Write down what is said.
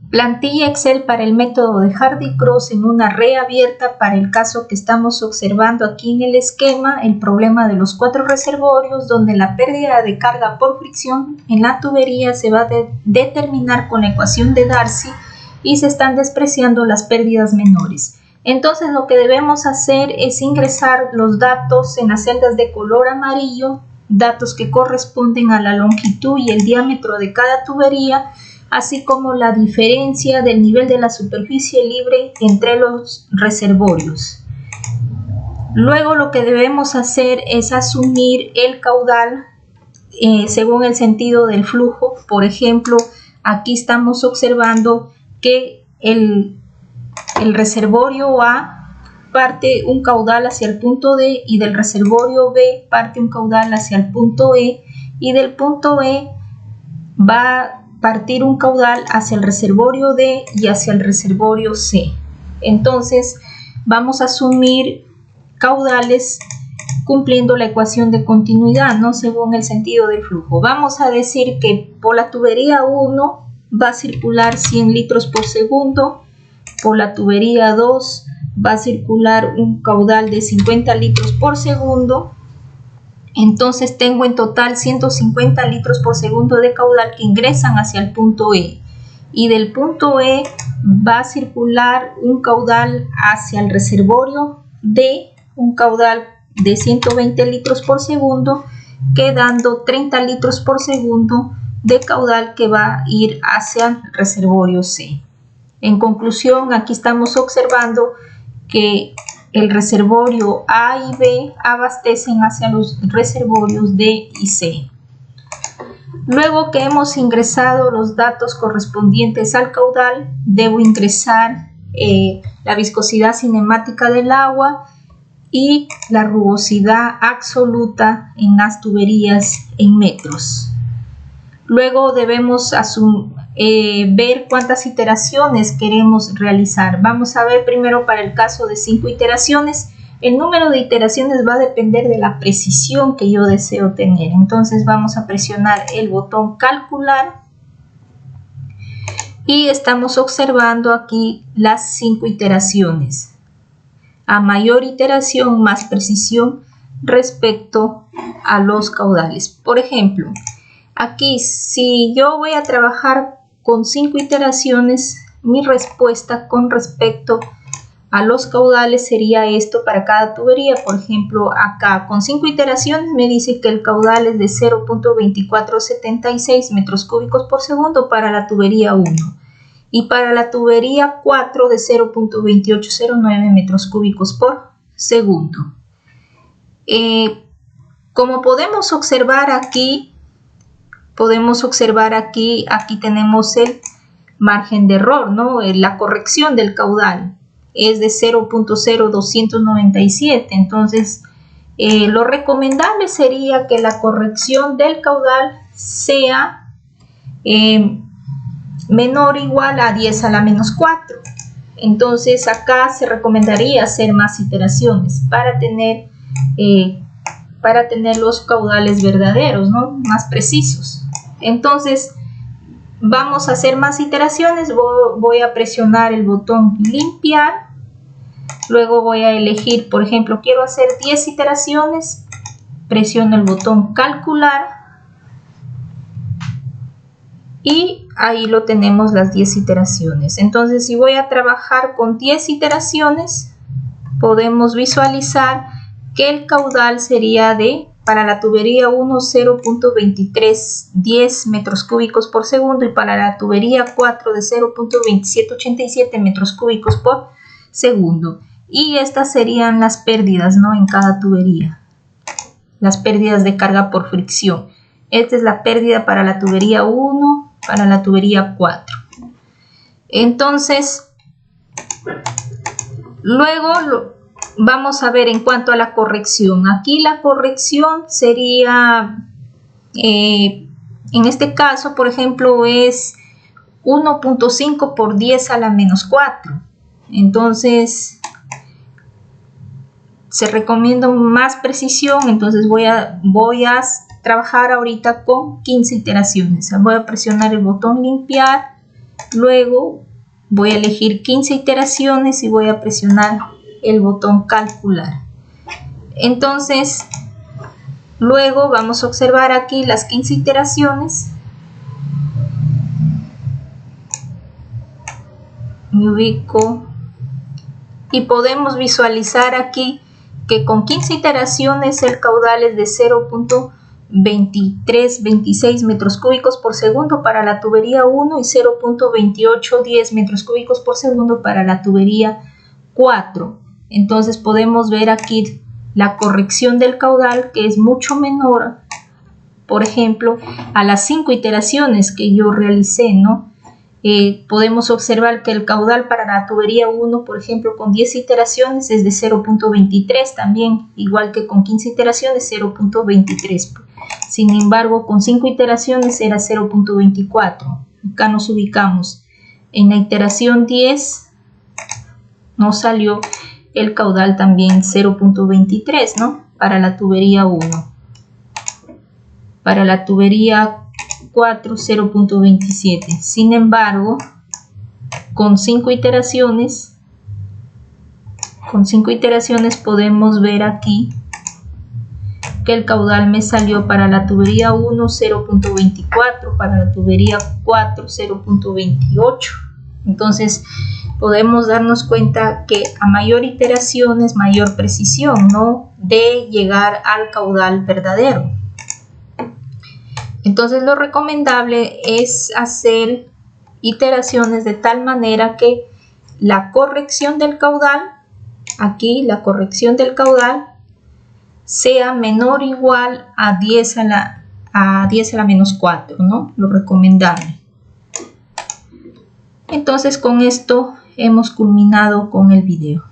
Plantilla Excel para el método de Hardy-Cross en una red abierta para el caso que estamos observando aquí en el esquema, el problema de los 4 reservorios, donde la pérdida de carga por fricción en la tubería se va a determinar con la ecuación de Darcy y se están despreciando las pérdidas menores. Entonces lo que debemos hacer es ingresar los datos en las celdas de color amarillo, datos que corresponden a la longitud y el diámetro de cada tubería, así como la diferencia del nivel de la superficie libre entre los reservorios. Luego lo que debemos hacer es asumir el caudal según el sentido del flujo. Por ejemplo, aquí estamos observando que el reservorio A parte un caudal hacia el punto D y del reservorio B parte un caudal hacia el punto E, y del punto E va a partir un caudal hacia el reservorio D y hacia el reservorio C. Entonces vamos a asumir caudales cumpliendo la ecuación de continuidad, ¿no? Según el sentido del flujo. Vamos a decir que por la tubería 1 va a circular 100 litros por segundo, por la tubería 2 va a circular un caudal de 50 litros por segundo. Entonces tengo en total 150 litros por segundo de caudal que ingresan hacia el punto E, y del punto E va a circular un caudal hacia el reservorio D, un caudal de 120 litros por segundo, quedando 30 litros por segundo de caudal que va a ir hacia el reservorio C. En conclusión, aquí estamos observando que el reservorio A y B abastecen hacia los reservorios D y C. Luego que hemos ingresado los datos correspondientes al caudal, debo ingresar la viscosidad cinemática del agua y la rugosidad absoluta en las tuberías en metros. Luego debemos ver cuántas iteraciones queremos realizar. Vamos a ver primero para el caso de 5 iteraciones. El número de iteraciones va a depender de la precisión que yo deseo tener. Entonces vamos a presionar el botón calcular y estamos observando aquí las 5 iteraciones. A mayor iteración, más precisión respecto a los caudales. Por ejemplo, aquí si yo voy a trabajar con 5 iteraciones, mi respuesta con respecto a los caudales sería esto para cada tubería. Por ejemplo, acá con 5 iteraciones me dice que el caudal es de 0.2476 metros cúbicos por segundo para la tubería 1 y para la tubería 4 de 0.2809 metros cúbicos por segundo. Como podemos observar aquí, aquí tenemos el margen de error, ¿no? La corrección del caudal es de 0.0297. Entonces, lo recomendable sería que la corrección del caudal sea menor o igual a 10 a la menos 4. Entonces, acá se recomendaría hacer más iteraciones para tener los caudales verdaderos, ¿no? Más precisos. Entonces vamos a hacer más iteraciones. Voy a presionar el botón limpiar, luego voy a elegir, por ejemplo, quiero hacer 10 iteraciones, presiono el botón calcular y ahí lo tenemos, las 10 iteraciones. Entonces si voy a trabajar con 10 iteraciones, podemos visualizar que el caudal sería para la tubería 1 0.2310 metros cúbicos por segundo y para la tubería 4 de 0.2787 metros cúbicos por segundo. Y estas serían las pérdidas, ¿no? En cada tubería, las pérdidas de carga por fricción. Esta es la pérdida para la tubería 1, para la tubería 4. Entonces, luego vamos a ver en cuanto a la corrección. Aquí la corrección sería, en este caso, por ejemplo, es 1.5 por 10 a la menos 4. Entonces, se recomienda más precisión. Entonces, voy a trabajar ahorita con 15 iteraciones. Voy a presionar el botón limpiar Luego voy a elegir 15 iteraciones y voy a presionar el botón calcular. Entonces, luego vamos a observar aquí las 15 iteraciones. Me ubico y podemos visualizar aquí que con 15 iteraciones el caudal es de 0.2326 metros cúbicos por segundo para la tubería 1 y 0.2810 metros cúbicos por segundo para la tubería 4. Entonces podemos ver aquí la corrección del caudal, que es mucho menor, por ejemplo, a las 5 iteraciones que yo realicé, ¿no? Podemos observar que el caudal para la tubería 1, por ejemplo, con 10 iteraciones es de 0.23 también, igual que con 15 iteraciones 0.23. Sin embargo, con 5 iteraciones era 0.24. Acá nos ubicamos. En la iteración 10 nos salió el caudal también 0.23, ¿no? Para la tubería 1. Para la tubería 4, 0.27. Sin embargo, con 5 iteraciones podemos ver aquí que el caudal me salió para la tubería 1 0.24, para la tubería 4 0.28. Entonces podemos darnos cuenta que a mayor iteración es mayor precisión, ¿no? De llegar al caudal verdadero. Entonces lo recomendable es hacer iteraciones de tal manera que la corrección del caudal, aquí la corrección del caudal, sea menor o igual a 10 a la menos 4, ¿no? Lo recomendable. Entonces con esto hemos culminado con el video.